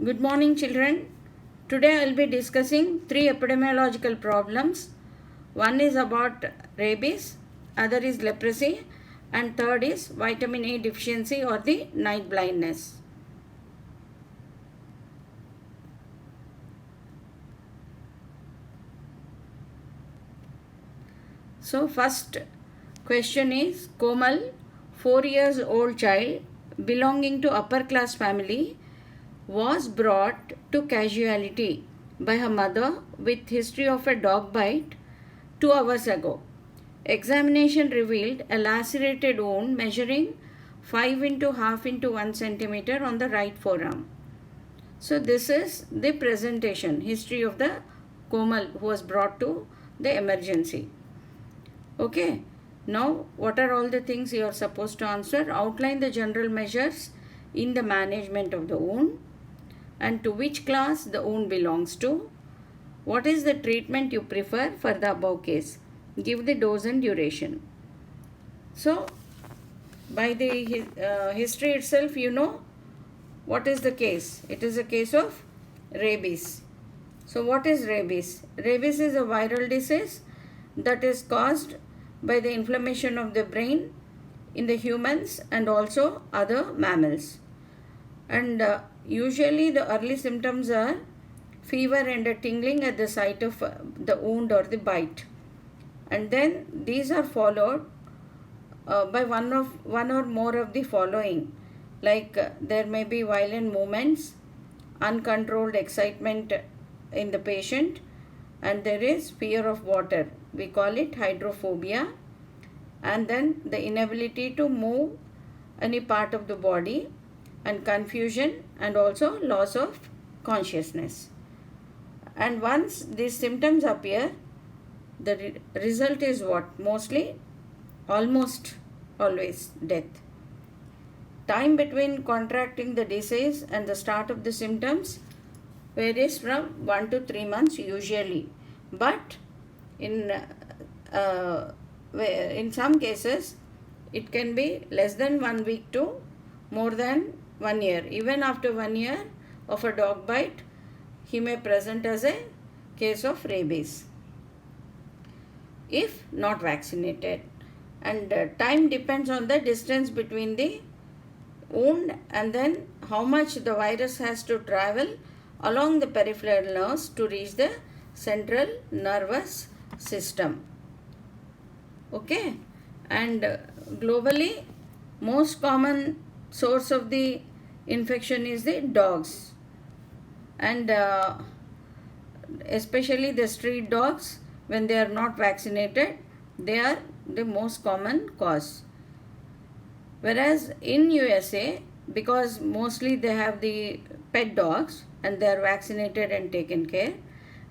Good morning, children. Today I will be discussing three epidemiological problems. One is about rabies, other is leprosy, and third is vitamin A deficiency or the night blindness. So first question is Komal, 4 years old child belonging to upper class family, was brought to casualty by her mother with history of a dog bite 2 hours ago. Examination revealed a lacerated wound measuring 5 into half into 1 centimeter on the right forearm. So this is the presentation history of the Komal who was brought to the emergency. Okay, now what are all the things you are supposed to answer? Outline the general measures in the management of the wound and to which class the wound belongs to. What is the treatment you prefer for the above case? Give the dose and duration. So, by the history itself, you know what is the case. It is a case of rabies. So, what is rabies? Rabies is a viral disease that is caused by the inflammation of the brain in the humans and also other mammals. And usually the early symptoms are fever and a tingling at the site of the wound or the bite. And then these are followed by one or more of the following, like there may be violent movements, uncontrolled excitement in the patient, and there is fear of water. We call it hydrophobia. And then the inability to move any part of the body, and confusion, and also loss of consciousness. And once these symptoms appear, the result is what? Mostly, almost always death. Time between contracting the disease and the start of the symptoms varies from 1 to 3 months usually. But in some cases, it can be less than 1 week to more than 1 year. Even after 1 year of a dog bite, he may present as a case of rabies if not vaccinated. And time depends on the distance between the wound and then how much the virus has to travel along the peripheral nerves to reach the central nervous system. Okay, and globally, most common source of the infection is the dogs, and especially the street dogs. When they are not vaccinated, they are the most common cause. Whereas in USA, because mostly they have the pet dogs and they are vaccinated and taken care,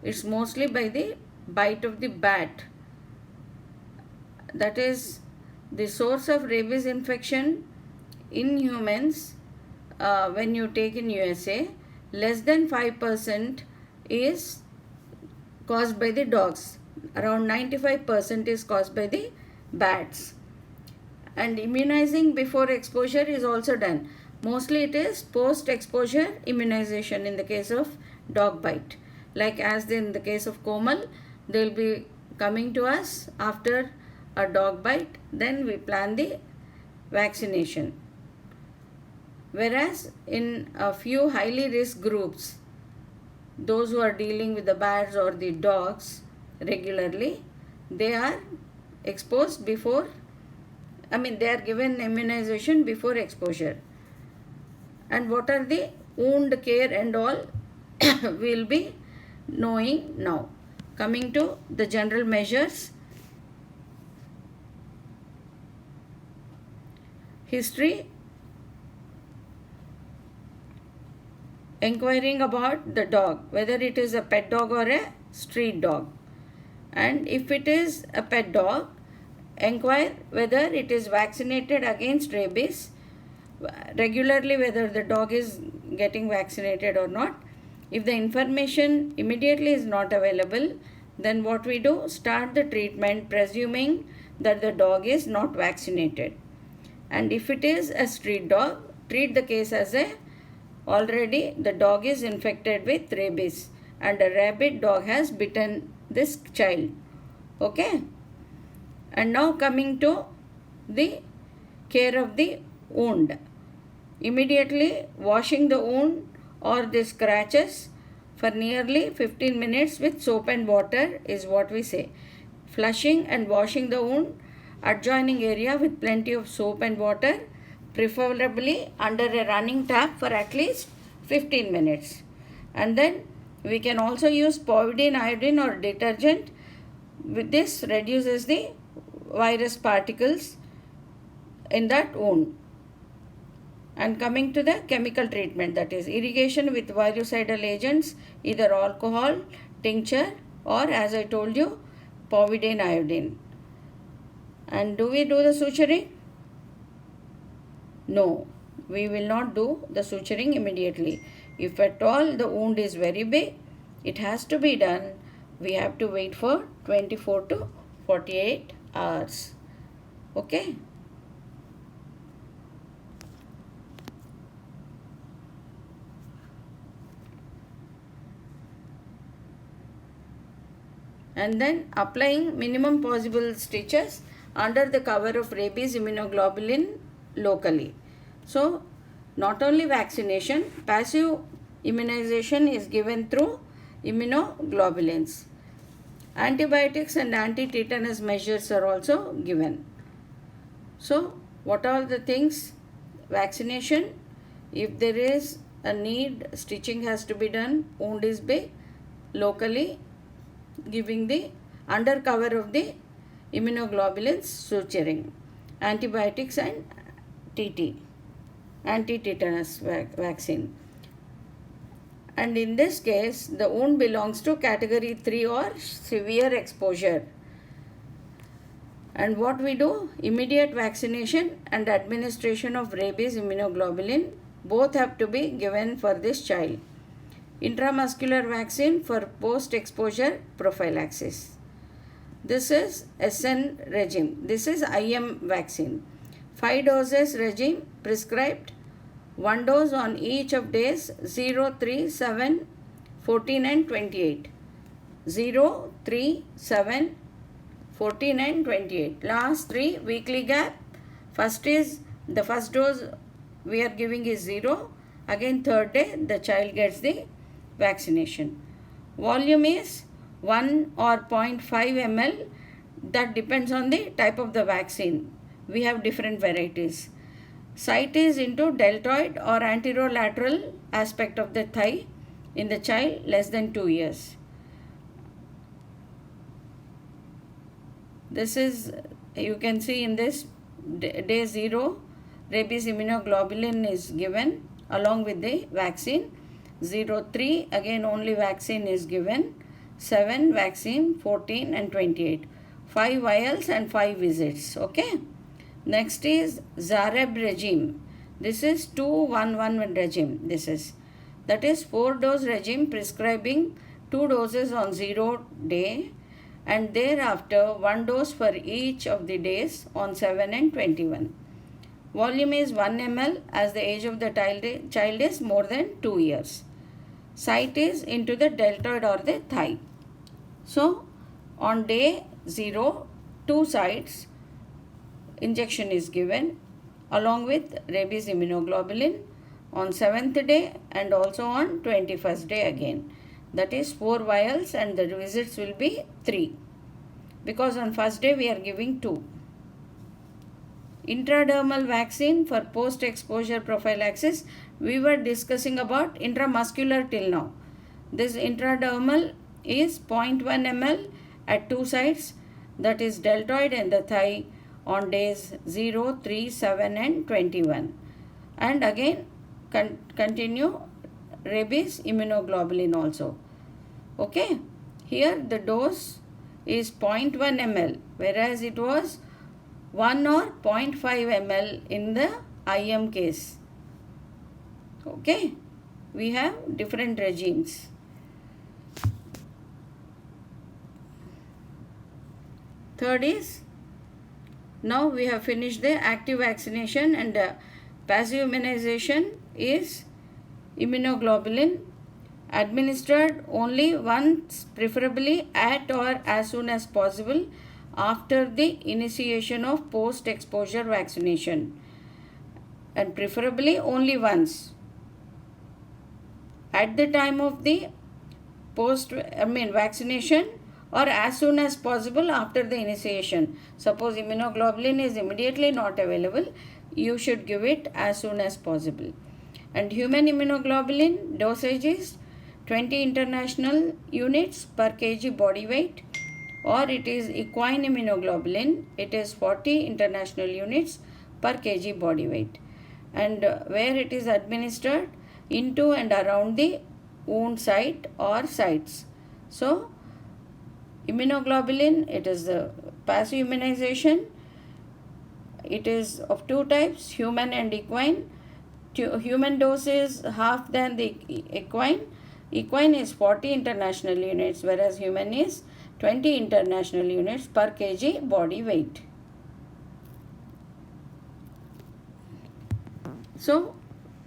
it's mostly by the bite of the bat. That is the source of rabies infection in humans. When you take in USA, less than 5% is caused by the dogs. Around 95% is caused by the bats. And immunizing before exposure is also done. Mostly it is post-exposure immunization in the case of dog bite. Like as in the case of Komal, they will be coming to us after a dog bite, then we plan the vaccination. Whereas in a few highly risk groups, those who are dealing with the bats or the dogs regularly, they are exposed before, they are given immunization before exposure. And what are the wound care and all we will be knowing now. Coming to the general measures. History. Inquiring about the dog, whether it is a pet dog or a street dog. And if it is a pet dog, inquire whether it is vaccinated against rabies regularly, whether the dog is getting vaccinated or not. If the information immediately is not available, then what we do? Start the treatment presuming that the dog is not vaccinated. And if it is a street dog, treat the case as a already the dog is infected with rabies and a rabid dog has bitten this child. Okay. And now coming to the care of the wound. Immediately washing the wound or the scratches for nearly 15 minutes with soap and water is what we say. Flushing and washing the wound adjoining area with plenty of soap and water, preferably under a running tap for at least 15 minutes. And then we can also use povidone iodine or detergent. With this reduces the virus particles in that wound. And coming to the chemical treatment, that is irrigation with virucidal agents, either alcohol, tincture, or as I told you, povidone iodine. And do we do the suturing? No, we will not do the suturing immediately. If at all the wound is very big, it has to be done. We have to wait for 24 to 48 hours. Okay. And then applying minimum possible stitches under the cover of rabies immunoglobulin locally. So, not only vaccination, passive immunization is given through immunoglobulins. Antibiotics and anti-tetanus measures are also given. So, what are the things? Vaccination, if there is a need, stitching has to be done, wound is big, locally giving the under cover of the immunoglobulins suturing. Antibiotics and TT, anti-tetanus vaccine. And in this case, the wound belongs to category 3 or severe exposure. And what we do? Immediate vaccination and administration of rabies immunoglobulin both have to be given for this child. Intramuscular vaccine for post-exposure prophylaxis. This is SN regime. This is IM vaccine. 5 doses regime prescribed. 1 dose on each of days 0, 3, 7, 14 and 28. 0, 3, 7, 14 and 28. Last 3 weekly gap. First is the first dose we are giving is 0. Again third day the child gets the vaccination. Volume is 1 or 0.5 ml. That depends on the type of the vaccine. We have different varieties. Site is into deltoid or anterolateral aspect of the thigh in the child less than 2 years. This is, you can see in this day 0, rabies immunoglobulin is given along with the vaccine. 0, 3, again only vaccine is given. 7 vaccine, 14 and 28. 5 vials and 5 visits. Okay. Next is Zareb regime. This is 2-1-1 regime. That is 4 dose regime prescribing 2 doses on 0 day and thereafter 1 dose for each of the days on 7 and 21. Volume is 1 ml as the age of the child is more than 2 years. Site is into the deltoid or the thigh. So, on day 0, 2 sites injection is given along with rabies immunoglobulin on 7th day and also on 21st day again. That is 4 vials and the visits will be 3 because on first day we are giving 2. Intradermal vaccine for post-exposure prophylaxis. We were discussing about intramuscular till now. This intradermal is 0.1 ml at 2 sites, that is deltoid and the thigh on days 0, 3, 7 and 21. And again continue rabies immunoglobulin also. Okay. Here the dose is 0.1 ml whereas it was 1 or 0.5 ml in the IM case. Okay. We have different regimes. Third is, now we have finished the active vaccination and passive immunization is immunoglobulin administered only once, preferably at or as soon as possible after the initiation of post-exposure vaccination, and preferably only once at the time of the vaccination, or as soon as possible after the initiation. Suppose immunoglobulin is immediately not available, you should give it as soon as possible. And human immunoglobulin dosage is 20 international units per kg body weight, or it is equine immunoglobulin, it is 40 international units per kg body weight, and where it is administered into and around the wound site or sites. So immunoglobulin, it is the passive immunization. It is of two types, human and equine. Human dose is half than the equine. Equine is 40 international units, whereas human is 20 international units per kg body weight. So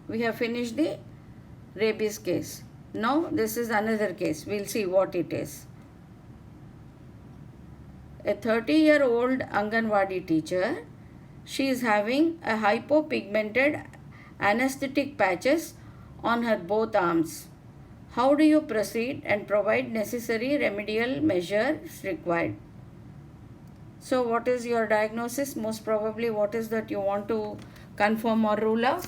we have finished the rabies case. Now this is another case. We'll see what it is. A 30-year-old Anganwadi teacher, she is having a hypopigmented anesthetic patches on her both arms. How do you proceed and provide necessary remedial measures required? So what is your diagnosis? Most probably what is that you want to confirm or rule out?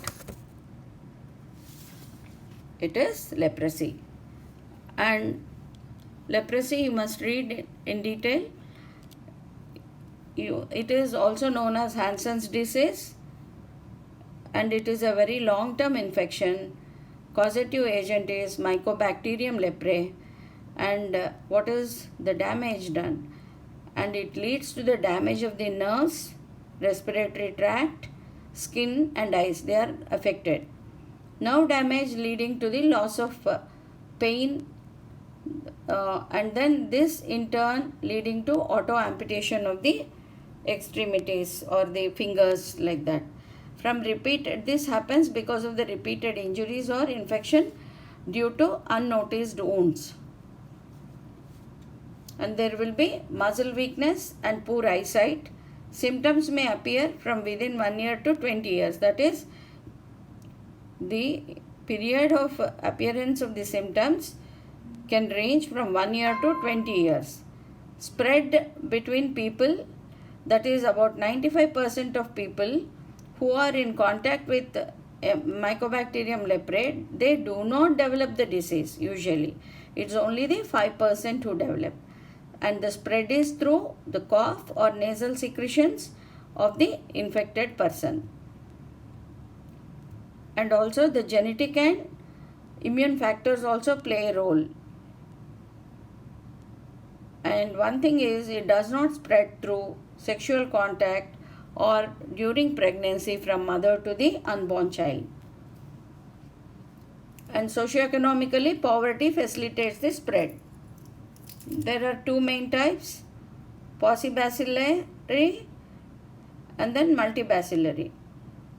It is leprosy. And leprosy you must read in detail. It is also known as Hansen's disease, and it is a very long-term infection. Causative agent is Mycobacterium leprae, and what is the damage done? And it leads to the damage of the nerves, respiratory tract, skin and eyes. They are affected. Nerve damage leading to the loss of pain, and then this in turn leading to auto amputation of the extremities or the fingers, like that. This happens because of the repeated injuries or infection due to unnoticed wounds. And there will be muscle weakness and poor eyesight. Symptoms may appear from within 1 year to 20 years. That is, the period of appearance of the symptoms can range from 1 year to 20 years. Spread between people, that is about 95% of people who are in contact with Mycobacterium leprae, they do not develop the disease usually. It's only the 5% who develop. And the spread is through the cough or nasal secretions of the infected person. And also the genetic and immune factors also play a role. And one thing is, it does not spread through sexual contact or during pregnancy from mother to the unborn child. And socioeconomically, poverty facilitates the spread. There are two main types, paucibacillary and then multibacillary.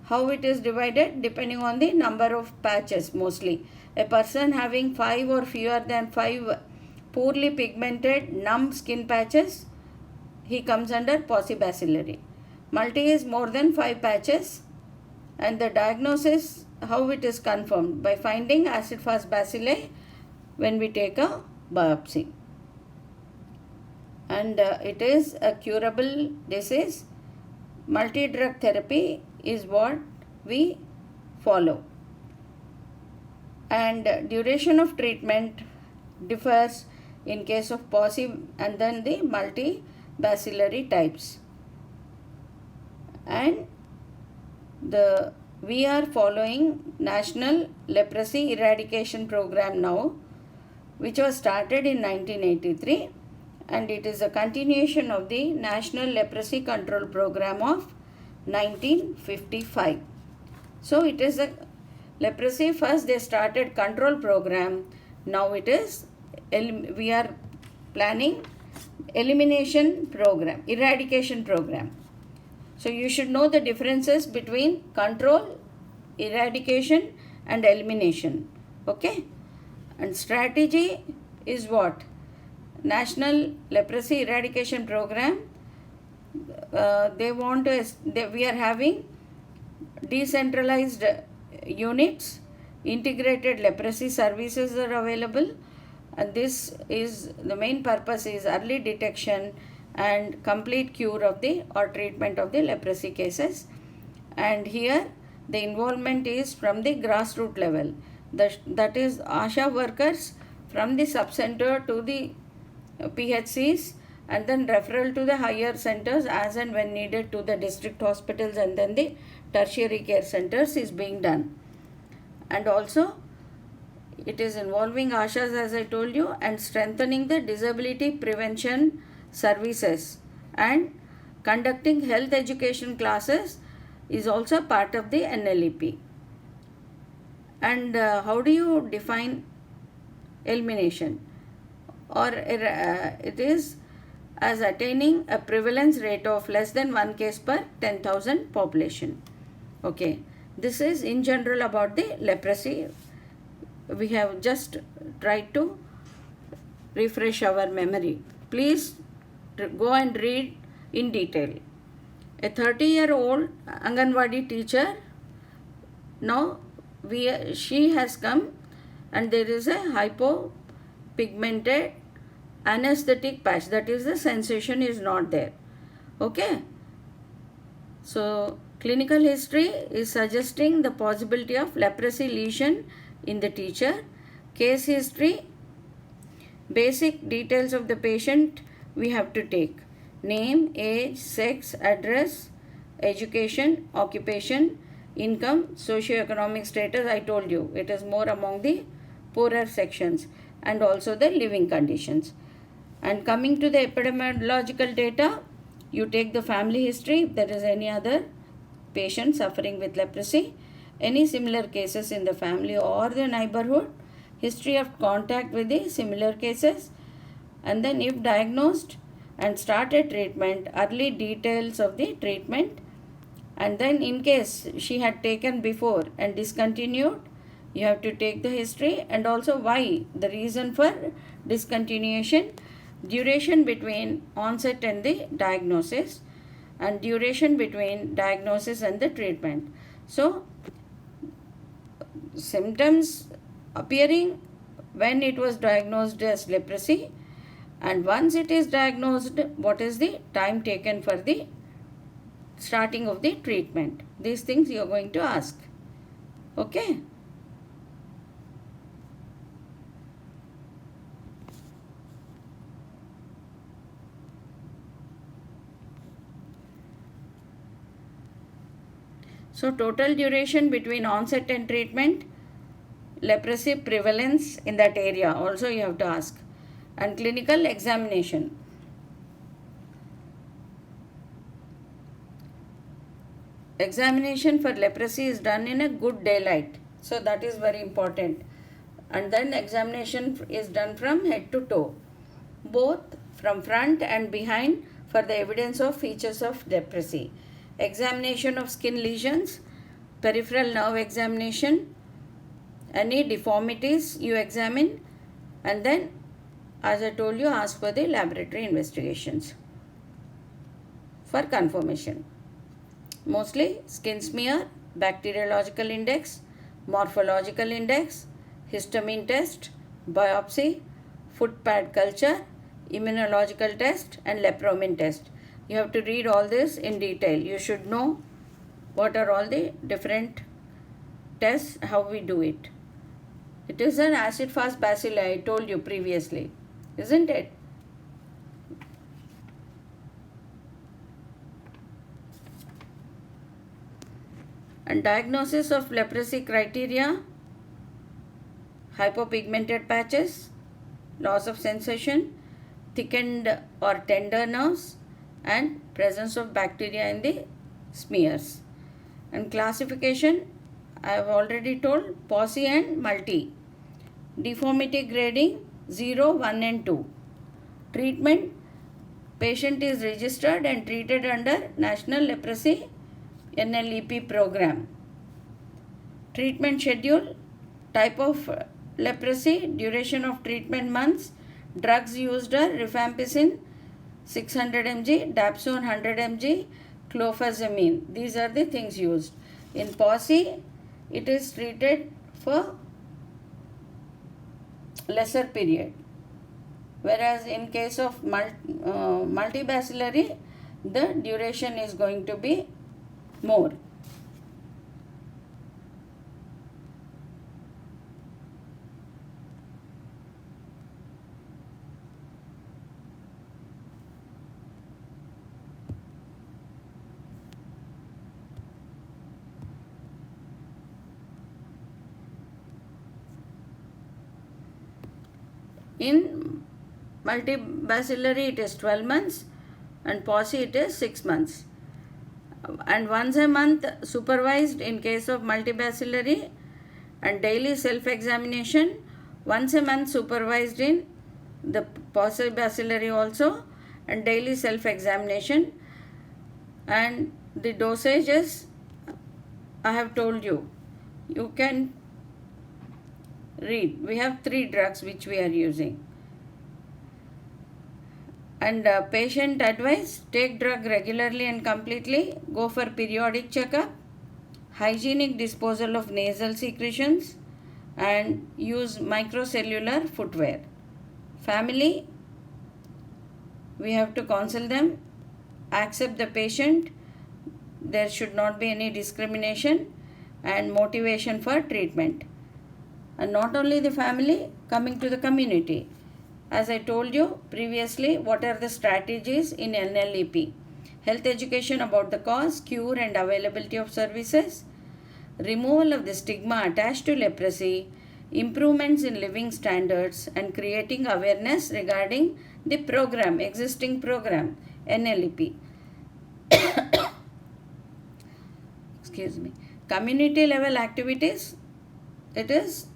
How it is divided? Depending on the number of patches mostly. A person having 5 or fewer than 5 poorly pigmented numb skin patches, he comes under paucibacillary. Multi is more than 5 patches, and the diagnosis, how it is confirmed? By finding acid-fast bacilli when we take a biopsy. And it is a curable disease. Multi-drug therapy is what we follow. And duration of treatment differs in case of pauci and then the multibacillary types. And we are following National Leprosy Eradication Program now, which was started in 1983, and it is a continuation of the National Leprosy Control Program of 1955. So it is a leprosy, first they started control program, now it is we are planning elimination program, eradication program. So you should know the differences between control, eradication and elimination. Okay, and strategy is what? National Leprosy Eradication Program. We are having decentralized units, integrated leprosy services are available, and this is the main purpose is early detection and complete cure of the or treatment of the leprosy cases. And here the involvement is from the grassroots level, that is ASHA workers from the sub-center to the PHCs, and then referral to the higher centers as and when needed to the district hospitals, and then the tertiary care centers is being done. And also it is involving ASHAs, as I told you, and strengthening the disability prevention services and conducting health education classes is also part of the NLEP. And how do you define elimination? Or it is as attaining a prevalence rate of less than 1 case per 10,000 population. Okay, this is in general about the leprosy. We have just tried to refresh our memory. Please go and read in detail. A 30-year-old Anganwadi teacher, now she has come, and there is a hypopigmented anesthetic patch, that is the sensation is not there. Okay, so clinical history is suggesting the possibility of leprosy lesion in the teacher. Case history, basic details of the patient we have to take: name, age, sex, address, education, occupation, income, socio-economic status. I told you it is more among the poorer sections, and also the living conditions. And coming to the epidemiological data, you take the family history if there is any other patient suffering with leprosy, any similar cases in the family or the neighborhood, history of contact with the similar cases, and then if diagnosed and started treatment, early details of the treatment, and then in case she had taken before and discontinued, you have to take the history, and also why, the reason for discontinuation, duration between onset and the diagnosis, and duration between diagnosis and the treatment. So symptoms appearing when it was diagnosed as leprosy, and once it is diagnosed, what is the time taken for the starting of the treatment. These things you are going to ask. Okay. So total duration between onset and treatment, leprosy prevalence in that area also you have to ask, and clinical examination. Examination for leprosy is done in a good daylight, so that is very important. And then examination is done from head to toe, both from front and behind, for the evidence of features of leprosy. Examination of skin lesions, peripheral nerve examination, any deformities you examine, and then as I told you, ask for the laboratory investigations for confirmation. Mostly skin smear, bacteriological index, morphological index, histamine test, biopsy, foot pad culture, immunological test, and lepromin test. You have to read all this in detail. You should know what are all the different tests, how we do it. It is an acid-fast bacilli, I told you previously, isn't it? And diagnosis of leprosy criteria: hypopigmented patches, loss of sensation, thickened or tender nerves, and presence of bacteria in the smears. And classification, I have already told, POSI and multi. Deformity grading 0, 1 and 2. Treatment, patient is registered and treated under National Leprosy NLEP program. Treatment schedule, Type of leprosy, duration of treatment months, drugs used are rifampicin 600 mg, dapsone 100 mg, clofazimine. These are the things used. In POSI, it is treated for lesser period. Whereas in case of multibacillary, the duration is going to be more. In multibacillary, it is 12 months, and POSI, it is 6 months. And once a month supervised in case of multibacillary, and daily self-examination, once a month supervised in the POSI bacillary also, and daily self-examination. And the dosages I have told you. You can read. We have 3 drugs which we are using. And patient advice, take drug regularly and completely, go for periodic checkup, hygienic disposal of nasal secretions, and use microcellular footwear. Family, we have to counsel them, accept the patient, there should not be any discrimination, and motivation for treatment. And not only the family, coming to the community. As I told you previously, what are the strategies in NLEP? Health education about the cause, cure and availability of services, removal of the stigma attached to leprosy, improvements in living standards, and creating awareness regarding the program, existing program, NLEP. Excuse me. Community level activities, it is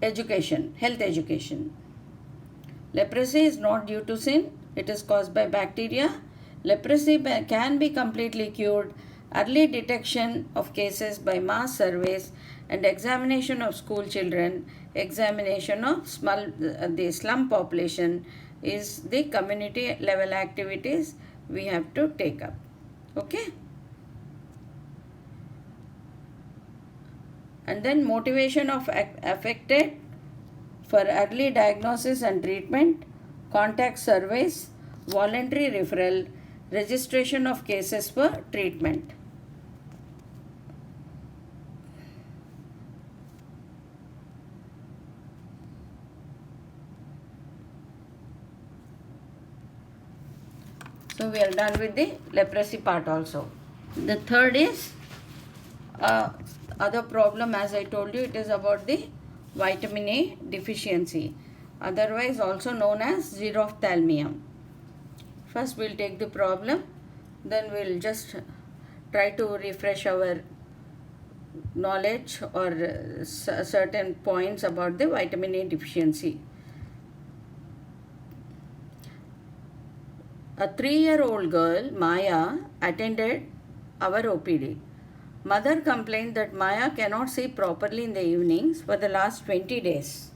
education, health education. Leprosy is not due to sin, it is caused by bacteria. Leprosy can be completely cured. Early detection of cases by mass surveys and examination of school children, examination of the slum population is the community level activities we have to take up. Okay? And then motivation of affected for early diagnosis and treatment, contact surveys, voluntary referral, registration of cases for treatment. So we are done with the leprosy part also. The third is other problem, as I told you, it is about the vitamin A deficiency, otherwise also known as xerophthalmia. First we'll take the problem, then we'll just try to refresh our knowledge or certain points about the vitamin A deficiency. A 3-year-old girl, Maya, attended our OPD. Mother complained that Maya cannot see properly in the evenings for the last 20 days.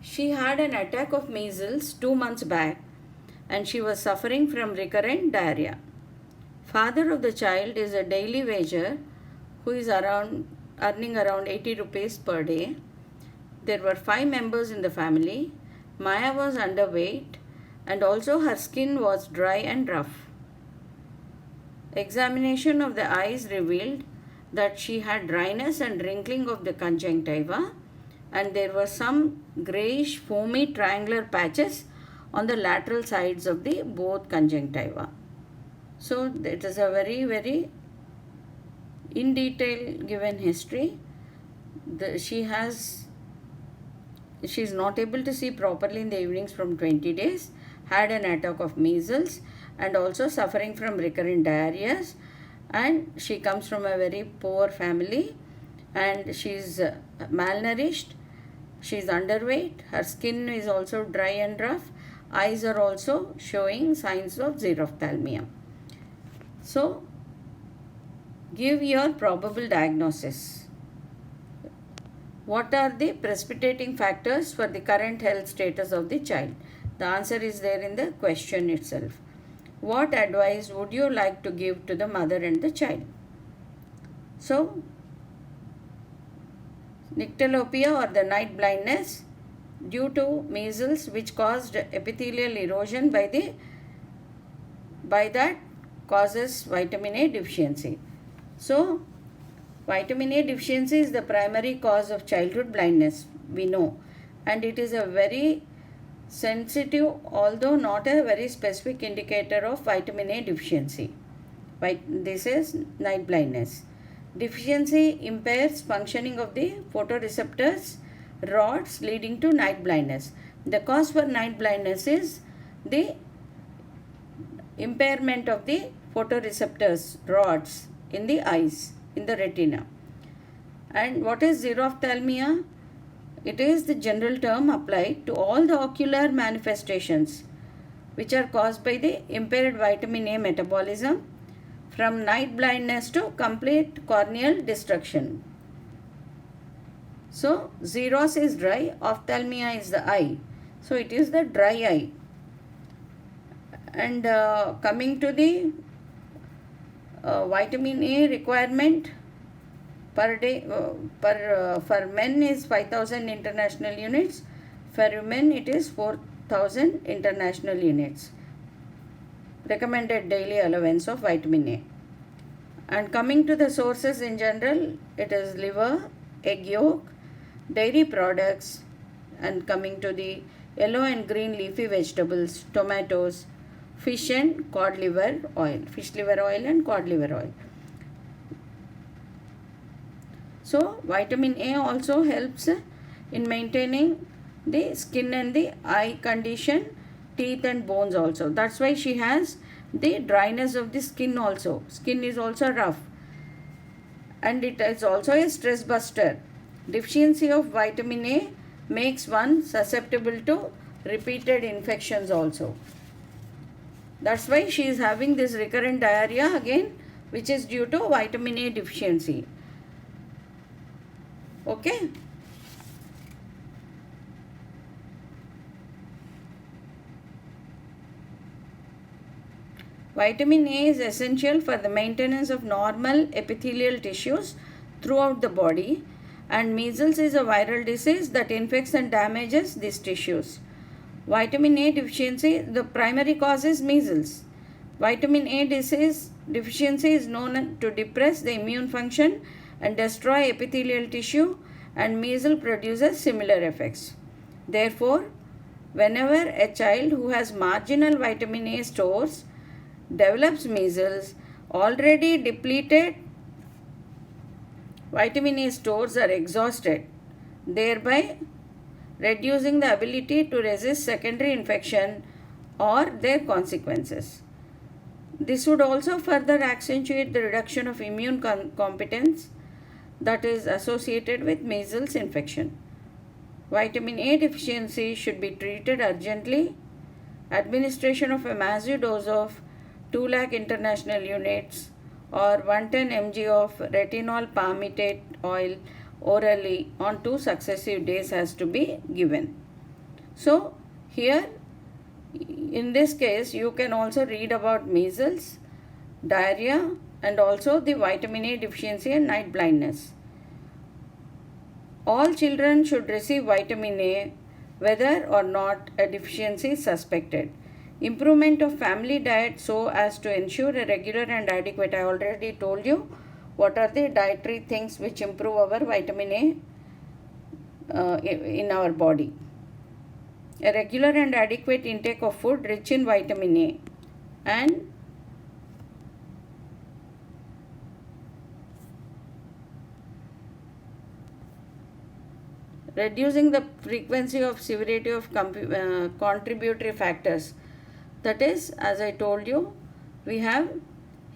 She had an attack of measles 2 months back and she was suffering from recurrent diarrhea. Father of the child is a daily wager who is earning around 80 rupees per day. There were 5 members in the family. Maya was underweight and also her skin was dry and rough. Examination of the eyes revealed that she had dryness and wrinkling of the conjunctiva, and there were some greyish foamy triangular patches on the lateral sides of the both conjunctiva. So it is a very, very in detail given history. She is not able to see properly in the evenings from 20 days, had an attack of measles, and also suffering from recurrent diarrheas, and she comes from a very poor family and she is malnourished, she is underweight, her skin is also dry and rough, eyes are also showing signs of xerophthalmia. So give your probable diagnosis. What are the precipitating factors for the current health status of the child? The answer is there in the question itself. What advice would you like to give to the mother and the child? So, nyctalopia or the night blindness due to measles, which caused epithelial erosion by that causes vitamin A deficiency. So, vitamin A deficiency is the primary cause of childhood blindness, we know, and it is a very sensitive, although not a very specific indicator of vitamin A deficiency. This is night blindness. Deficiency impairs functioning of the photoreceptors rods leading to night blindness. The cause for night blindness is the impairment of the photoreceptors rods in the eyes, in the retina. And what is xerophthalmia? It is the general term applied to all the ocular manifestations which are caused by the impaired vitamin A metabolism, from night blindness to complete corneal destruction. So, xeros is dry, ophthalmia is the eye. So, it is the dry eye. And coming to the vitamin A requirement per day for men is 5000 international units, for women it is 4000 international units recommended daily allowance of vitamin A. And coming to the sources in general, it is liver, egg yolk, dairy products, and coming to the yellow and green leafy vegetables, tomatoes, fish and cod liver oil, fish liver oil and cod liver oil. So, vitamin A also helps in maintaining the skin and the eye condition, teeth and bones also. That's why she has the dryness of the skin also. Skin is also rough. And it is also a stress buster. Deficiency of vitamin A makes one susceptible to repeated infections also. That's why she is having this recurrent diarrhea again, which is due to vitamin A deficiency. Okay. Vitamin A is essential for the maintenance of normal epithelial tissues throughout the body, and measles is a viral disease that infects and damages these tissues. Vitamin A deficiency, the primary cause is measles. Vitamin A deficiency is known to depress the immune function and destroy epithelial tissue, and measles produces similar effects. Therefore, whenever a child who has marginal vitamin A stores develops measles, already depleted vitamin A stores are exhausted, thereby reducing the ability to resist secondary infection or their consequences. This would also further accentuate the reduction of immune competence that is associated with measles infection. Vitamin A deficiency should be treated urgently. Administration of a massive dose of 2 lakh international units or 110 mg of retinol palmitate oil orally on 2 successive days has to be given. So, here in this case you can also read about measles, diarrhea, and also the vitamin A deficiency and night blindness. All children should receive vitamin A whether or not a deficiency is suspected. Improvement of family diet so as to ensure a regular and adequate. I already told you what are the dietary things which improve our vitamin A in our body. A regular and adequate intake of food rich in vitamin A, and reducing the frequency of severity of contributory factors. That is, as I told you, we have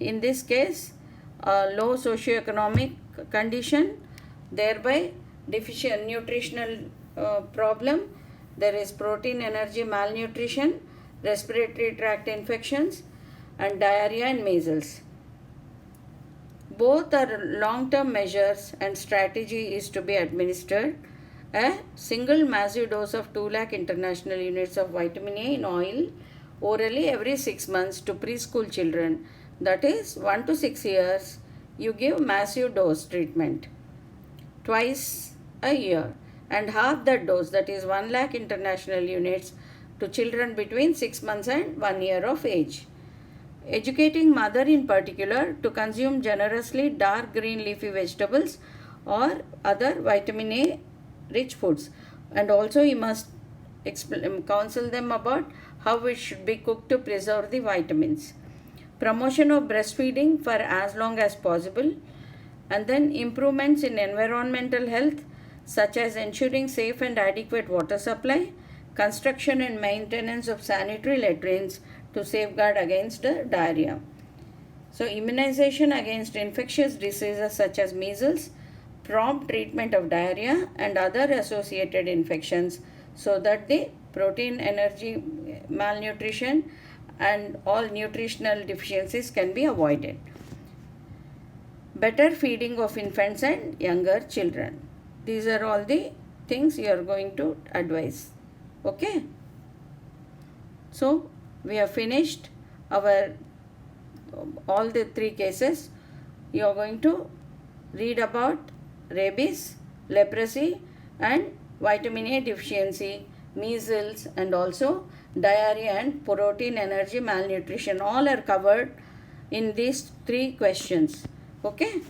in this case a low socioeconomic condition, thereby deficient nutritional problem. There is protein energy malnutrition, respiratory tract infections, and diarrhea and measles. Both are long-term measures and strategy is to be administered. A single massive dose of 2 lakh international units of vitamin A in oil orally every 6 months to preschool children, that is 1 to 6 years, you give massive dose treatment twice a year, and half that dose, that is 1 lakh international units, to children between 6 months and 1 year of age. Educating mother in particular to consume generously dark green leafy vegetables or other vitamin A rich foods, and also you must counsel them about how it should be cooked to preserve the vitamins. Promotion of breastfeeding for as long as possible, and then improvements in environmental health such as ensuring safe and adequate water supply, construction and maintenance of sanitary latrines to safeguard against diarrhea. So immunization against infectious diseases such as measles, prompt treatment of diarrhea and other associated infections so that the protein, energy, malnutrition and all nutritional deficiencies can be avoided. Better feeding of infants and younger children. These are all the things you are going to advise. Okay. So we have finished our all the 3 cases. You are going to read about rabies, leprosy and vitamin A deficiency, measles and also diarrhea and protein, energy, malnutrition. All are covered in these 3 questions. Okay.